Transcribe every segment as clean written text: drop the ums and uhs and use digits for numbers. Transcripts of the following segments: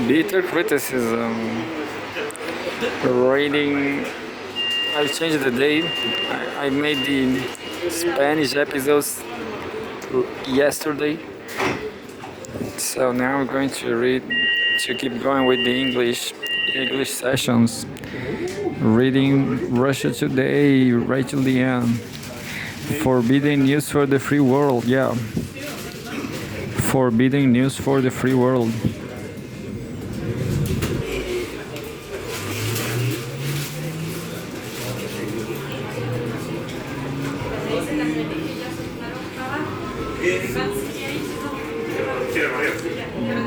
Bitter criticism. Reading. I changed the day. I made the Spanish episodes yesterday. So now I'm going to read to keep going with the English sessions. Reading Russia Today right till the end. Forbidden news for the free world. Yeah. Forbidden news for the free world.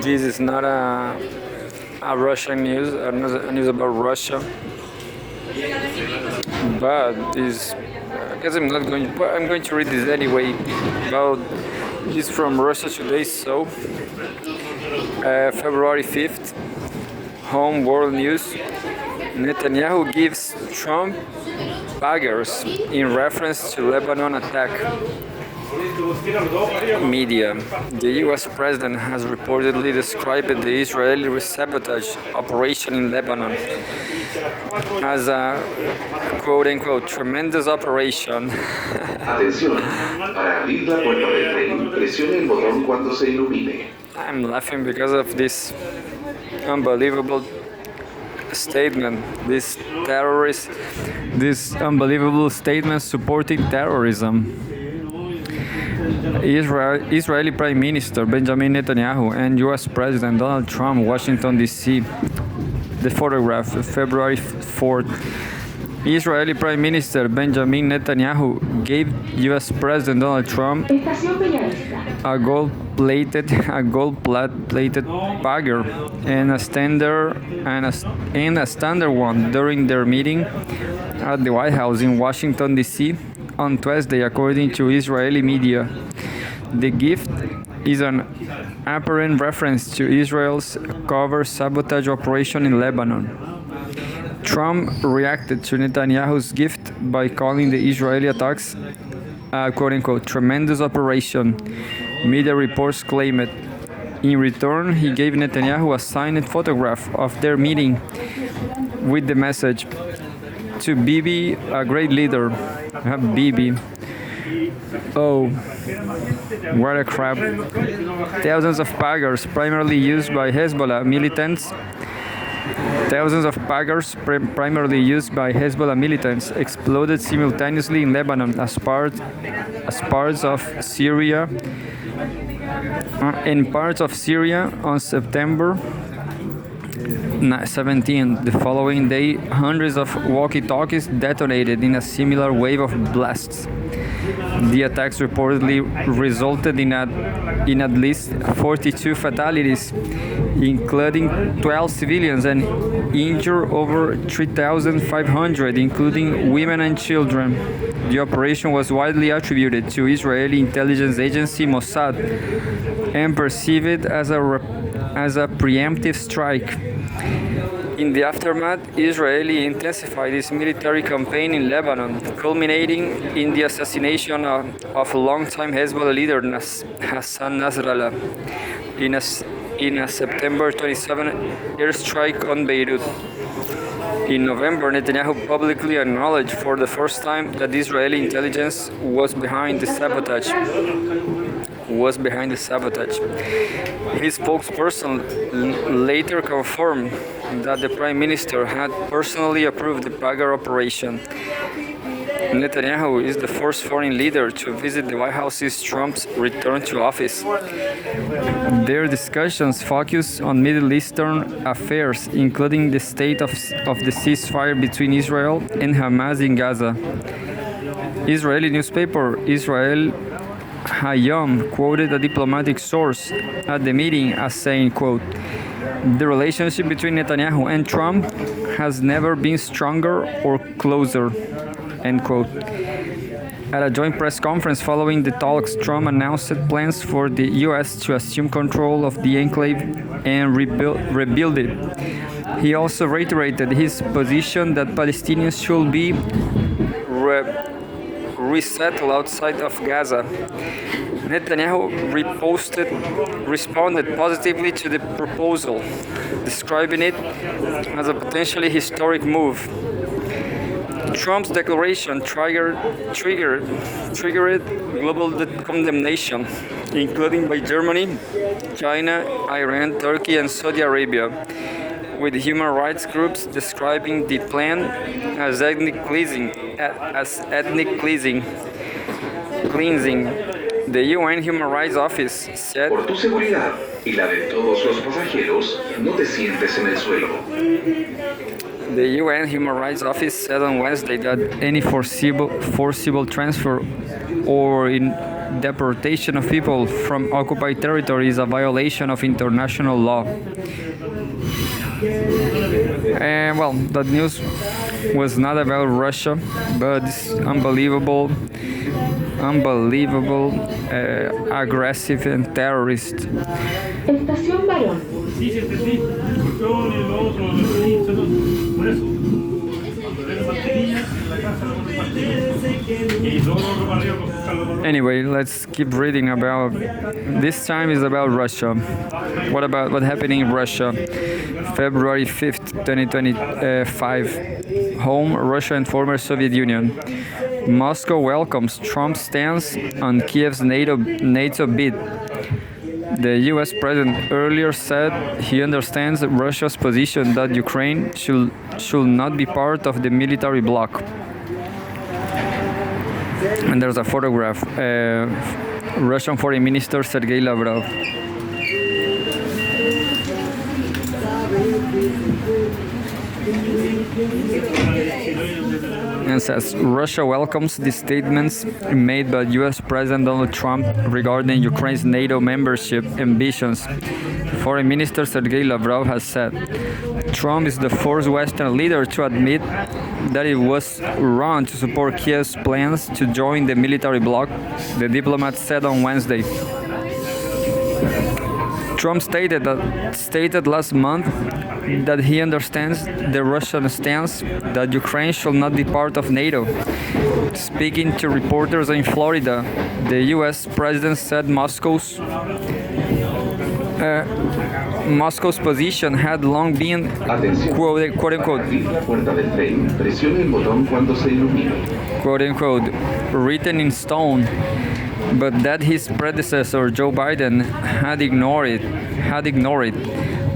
This is not a Russian news, a news about Russia, but this. I guess I'm not going. But I'm going to read this anyway. About this from Russia Today. So, February 5th, Home World News. Netanyahu gives Trump baggers in reference to Lebanon attack. Media. The US president has reportedly described the Israeli sabotage operation in Lebanon as a quote-unquote tremendous operation. Atención, para abrir la puerta del tren, presione el botón cuando se ilumine. I'm laughing because of this unbelievable statement, this unbelievable statement supporting terrorism. Israeli Prime Minister Benjamin Netanyahu and US President Donald Trump, Washington, D.C. The photograph, February 4th. Israeli Prime Minister Benjamin Netanyahu gave US President Donald Trump a gold-plated bagger and a standard one during their meeting at the White House in Washington, D.C. on Tuesday, according to Israeli media. The gift is an apparent reference to Israel's covert sabotage operation in Lebanon. Trump reacted to Netanyahu's gift by calling the Israeli attacks a quote-unquote tremendous operation, media reports claim it. In return, he gave Netanyahu a signed photograph of their meeting with the message, "To Bibi, a great leader." Bibi. Oh, what a crap. Thousands of baggers, primarily used by Hezbollah militants, exploded simultaneously in Lebanon as parts of Syria. In parts of Syria on September 17. The following day, hundreds of walkie-talkies detonated in a similar wave of blasts. The attacks reportedly resulted in at least 42 fatalities, including 12 civilians, and injured over 3,500, including women and children. The operation was widely attributed to Israeli intelligence agency Mossad and perceived as a preemptive strike. In the aftermath, Israel intensified its military campaign in Lebanon, culminating in the assassination of longtime Hezbollah leader Hassan Nasrallah in a September 27 airstrike on Beirut. In November, Netanyahu publicly acknowledged for the first time that Israeli intelligence was behind the sabotage. His spokesperson later confirmed that the Prime Minister had personally approved the bagger operation. Netanyahu is the first foreign leader to visit the White House since Trump's return to office. Their discussions focus on Middle Eastern affairs, including the state of the ceasefire between Israel and Hamas in Gaza. Israeli newspaper Israel Hayom quoted a diplomatic source at the meeting as saying, quote, "The relationship between Netanyahu and Trump has never been stronger or closer," end quote. At a joint press conference following the talks, Trump announced plans for the U.S. to assume control of the enclave and rebuild it. He also reiterated his position that Palestinians should be resettled outside of Gaza. Netanyahu responded positively to the proposal, describing it as a potentially historic move. Trump's declaration triggered global condemnation, including by Germany, China, Iran, Turkey, and Saudi Arabia, with human rights groups describing the plan as ethnic cleansing. The UN Human Rights Office said, Por tu seguridad y la de todos los pasajeros, no te sientes en el suelo. The UN Human Rights Office said on Wednesday that any forcible transfer or deportation of people from occupied territory is a violation of international law. And well, that news was not about Russia, but this unbelievable, aggressive and terrorist. Estación Varón. Sí, sí, sí. Yo, el otro, por eso. Cuando ven pastillas, en la casa no ponen pastillas. Y todos los barrios buscan. Anyway, let's keep reading about. This time is about Russia. What happened in Russia? February 5th, 2025. Home, Russia and former Soviet Union. Moscow welcomes Trump's stance on Kiev's NATO bid. The US president earlier said he understands Russia's position that Ukraine should not be part of the military bloc. And there's a photograph. Russian Foreign Minister Sergei Lavrov. And says Russia welcomes the statements made by US President Donald Trump regarding Ukraine's NATO membership ambitions. Foreign Minister Sergei Lavrov has said Trump is the first Western leader to admit that it was wrong to support Kiev's plans to join the military bloc, the diplomat said on Wednesday. Trump stated last month that he understands the Russian stance that Ukraine should not be part of NATO. Speaking to reporters in Florida, the US president said Moscow's position had long been quote unquote written in stone, but that his predecessor Joe Biden had ignored it,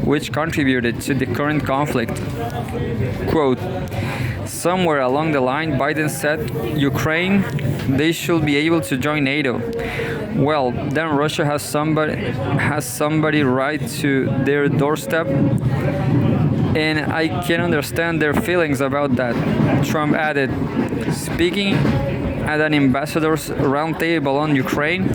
which contributed to the current conflict. Quote, somewhere along the line, Biden said, Ukraine, they should be able to join NATO. Well, then Russia has somebody right to their doorstep, and I can understand their feelings about that, Trump added. Speaking at an ambassadors' roundtable on Ukraine,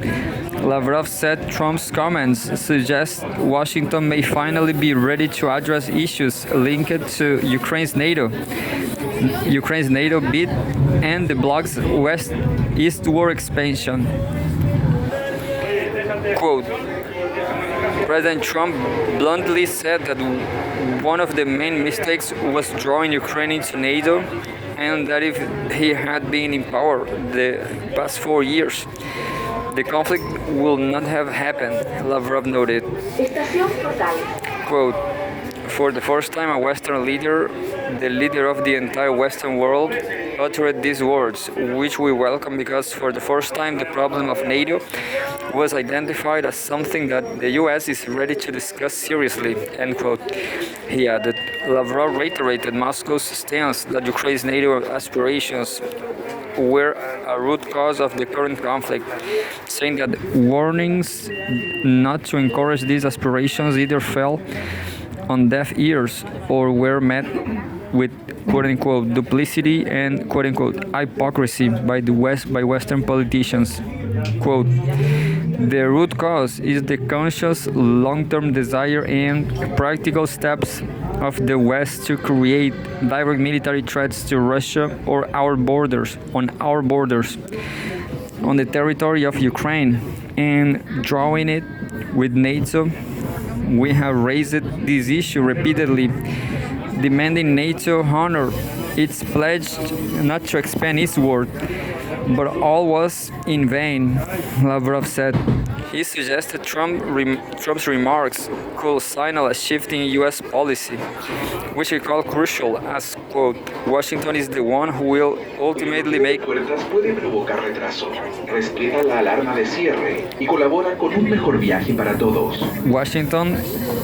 Lavrov said Trump's comments suggest Washington may finally be ready to address issues linked to Ukraine's NATO bid and the bloc's eastward expansion. Quote, President Trump bluntly said that one of the main mistakes was drawing Ukraine into NATO, and that if he had been in power the past 4 years, the conflict will not have happened, Lavrov noted. Quote, for the first time a Western leader, the leader of the entire Western world, uttered these words, which we welcome because for the first time the problem of NATO was identified as something that the US is ready to discuss seriously, end quote. He added. Lavrov reiterated Moscow's stance that Ukraine's NATO aspirations were a root cause of the current conflict, saying that warnings not to encourage these aspirations either fell on deaf ears or were met with quote-unquote duplicity and quote-unquote hypocrisy by Western politicians. Quote, the root cause is the conscious long-term desire and practical steps of the West to create direct military threats to Russia or on our borders, on the territory of Ukraine, and drawing it with NATO. We have raised this issue repeatedly, demanding NATO honor its pledge not to expand eastward, But all was in vain, Lavrov said. He suggested Trump's remarks could signal a shift in U.S. policy, which he called crucial, as, quote, Washington is the one who will ultimately make Puertas puede provocar retraso. Respeta la alarma de cierre y colabora con un mejor viaje para todos. Washington,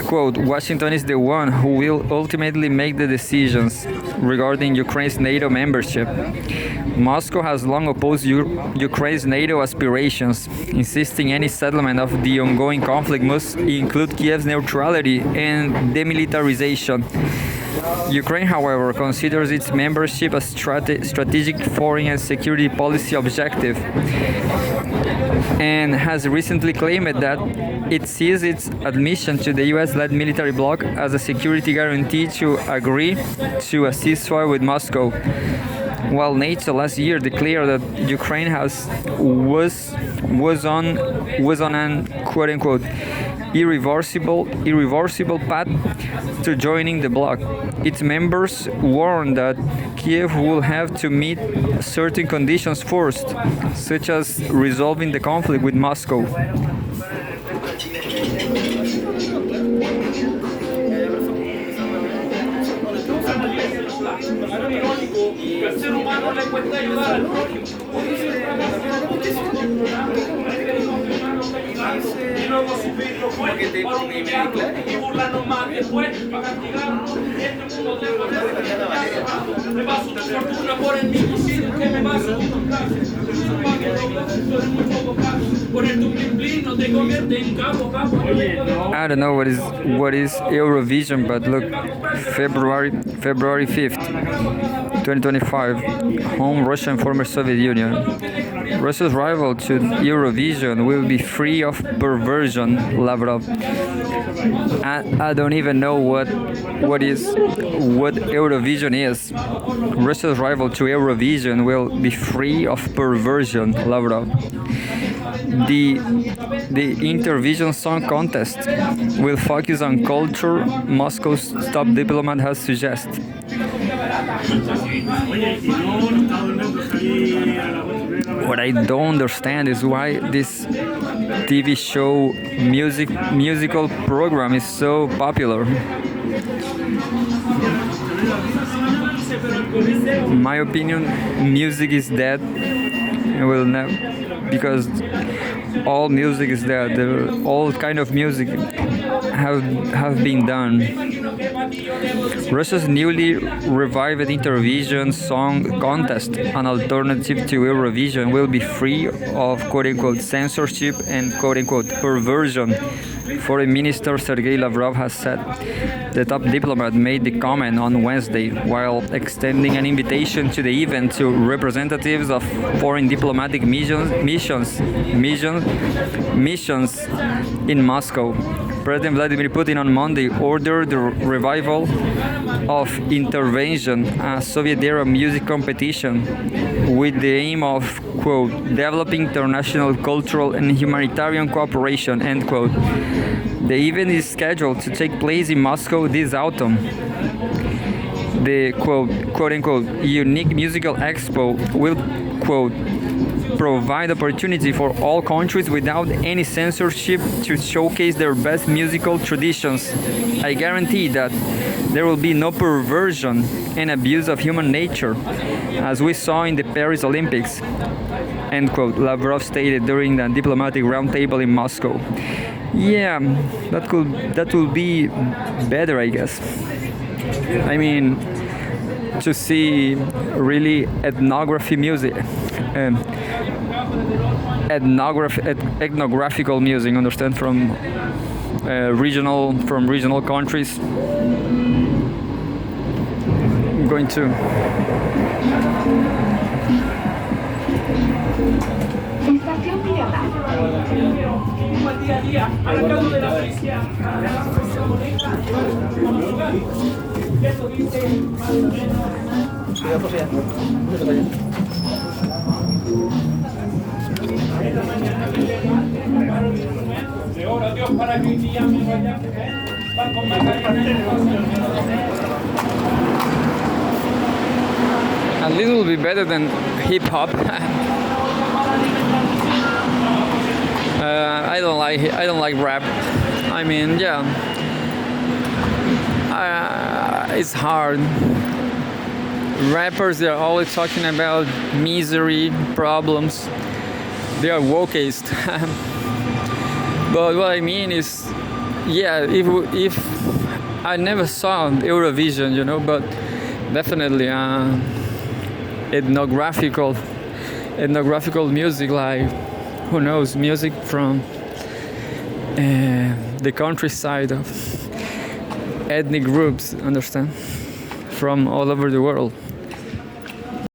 quote, Washington is the one who will ultimately make the decisions regarding Ukraine's NATO membership. Moscow has long opposed Ukraine's NATO aspirations, insisting any settlement of the ongoing conflict must include Kiev's neutrality and demilitarization. Ukraine, however, considers its membership a strategic foreign and security policy objective and has recently claimed that it sees its admission to the US-led military bloc as a security guarantee to agree to a ceasefire with Moscow. While NATO last year declared that Ukraine was on an quote unquote irreversible path to joining the bloc, its members warned that Kiev will have to meet certain conditions first, such as resolving the conflict with Moscow. Que al ser humano le cuesta ayudar al prójimo. Y luego subirlo fuerte para humillarlo y burlarnos más después para castigarnos. Este mundo te puede me paso tu fortuna por el mismo sitio que me paso tu casa. Ponerte un bimblín no te convierte en capo. I don't know what is Eurovision, but look, February 5th, 2025, home Russia and former Soviet Union. Russia's rival to Eurovision will be free of perversion, Lavrov. I don't even know what Eurovision is. Russia's rival to Eurovision will be free of perversion, Lavrov. The Intervision Song Contest will focus on culture, Moscow's top diplomat has suggested. What I don't understand is why this TV show musical program is so popular. In my opinion, music is dead. It will never, because all music is dead. All kind of music have been done. Russia's newly revived Intervision Song Contest, an alternative to Eurovision, will be free of quote-unquote censorship and quote-unquote perversion, Foreign Minister Sergei Lavrov has said. The top diplomat made the comment on Wednesday while extending an invitation to the event to representatives of foreign diplomatic missions in Moscow. President Vladimir Putin on Monday ordered the revival of Intervention, a Soviet-era music competition, with the aim of, quote, developing international cultural and humanitarian cooperation, end quote. The event is scheduled to take place in Moscow this autumn. The, quote-unquote, unique musical expo will, quote, provide opportunity for all countries without any censorship to showcase their best musical traditions. I guarantee that there will be no perversion and abuse of human nature, as we saw in the Paris Olympics, end quote, Lavrov stated during the diplomatic roundtable in Moscow. Yeah, that will be better, I guess. I mean, to see really ethnography music, ethnographical music, understand, from regional countries. I'm going to. Estación Miramar. Día a día, arrancando de la policía. Eso dice. De oro a Dios para que hoy día me vaya. Van con A little bit better than hip hop. I don't like it. I don't like rap. I mean, yeah, it's hard. Rappers, they're always talking about misery, problems. They are wokeist. But what I mean is, yeah, if I never saw Eurovision, you know, but definitely ethnographical music, like, who knows, music from the countryside of ethnic groups, understand, from all over the world.